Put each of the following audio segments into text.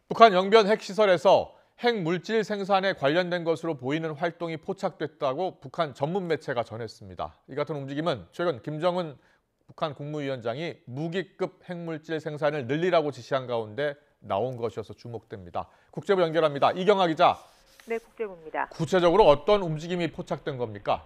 북한 영변 핵시설에서 핵물질 생산에 관련된 것으로 보이는 활동이 포착됐다고 북한 전문 매체가 전했습니다. 이 같은 움직임은 최근 김정은 북한 국무위원장이 무기급 핵물질 생산을 늘리라고 지시한 가운데 나온 것이어서 주목됩니다. 국제부 연결합니다. 이경아 기자. 네, 국제부입니다. 구체적으로 어떤 움직임이 포착된 겁니까?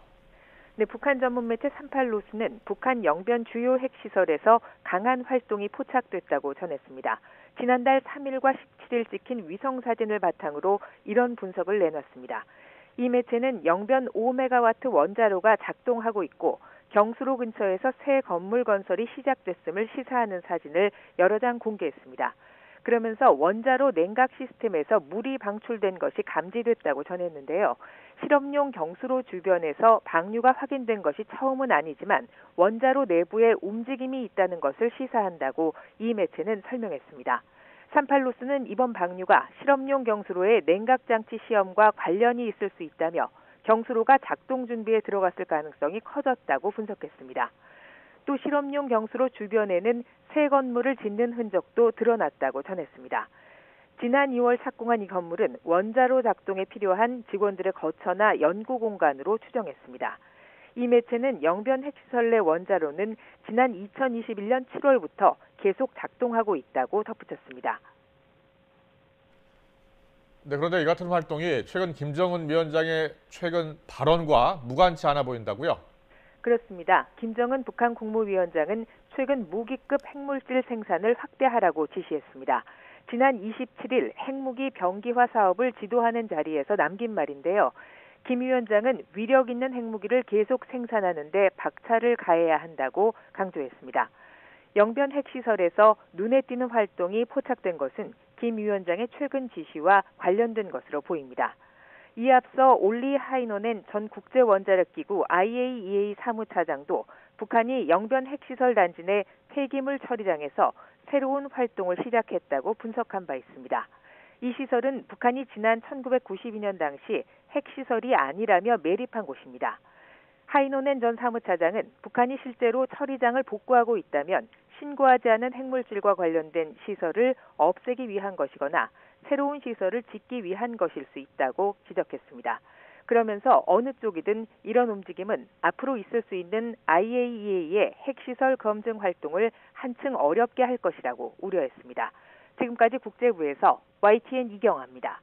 네, 북한 전문 매체 38노스는 북한 영변 주요 핵시설에서 강한 활동이 포착됐다고 전했습니다. 지난달 3일과 17일 찍힌 위성사진을 바탕으로 이런 분석을 내놨습니다. 이 매체는 영변 5메가와트 원자로가 작동하고 있고 경수로 근처에서 새 건물 건설이 시작됐음을 시사하는 사진을 여러 장 공개했습니다. 그러면서 원자로 냉각 시스템에서 물이 방출된 것이 감지됐다고 전했는데요. 실험용 경수로 주변에서 방류가 확인된 것이 처음은 아니지만 원자로 내부에 움직임이 있다는 것을 시사한다고 이 매체는 설명했습니다. 38노스는 이번 방류가 실험용 경수로의 냉각장치 시험과 관련이 있을 수 있다며 경수로가 작동 준비에 들어갔을 가능성이 커졌다고 분석했습니다. 또 실험용 경수로 주변에는 새 건물을 짓는 흔적도 드러났다고 전했습니다. 지난 2월 착공한 이 건물은 원자로 작동에 필요한 직원들의 거처나 연구 공간으로 추정했습니다. 이 매체는 영변 핵시설 내 원자로는 지난 2021년 7월부터 계속 작동하고 있다고 덧붙였습니다. 네, 그런데 이 같은 활동이 최근 김정은 위원장의 최근 발언과 무관치 않아 보인다고요? 그렇습니다. 김정은 북한 국무위원장은 최근 무기급 핵물질 생산을 확대하라고 지시했습니다. 지난 27일 핵무기 병기화 사업을 지도하는 자리에서 남긴 말인데요. 김 위원장은 위력 있는 핵무기를 계속 생산하는 데 박차를 가해야 한다고 강조했습니다. 영변 핵시설에서 눈에 띄는 활동이 포착된 것은 김 위원장의 최근 지시와 관련된 것으로 보입니다. 이에 앞서 올리 하이노넨 전 국제원자력기구 IAEA 사무차장도 북한이 영변 핵시설 단지 내 폐기물 처리장에서 새로운 활동을 시작했다고 분석한 바 있습니다. 이 시설은 북한이 지난 1992년 당시 핵시설이 아니라며 매립한 곳입니다. 하이노넨 전 사무차장은 북한이 실제로 처리장을 복구하고 있다면 신고하지 않은 핵물질과 관련된 시설을 없애기 위한 것이거나 새로운 시설을 짓기 위한 것일 수 있다고 지적했습니다. 그러면서 어느 쪽이든 이런 움직임은 앞으로 있을 수 있는 IAEA의 핵시설 검증 활동을 한층 어렵게 할 것이라고 우려했습니다. 지금까지 국제부에서 YTN 이경아입니다.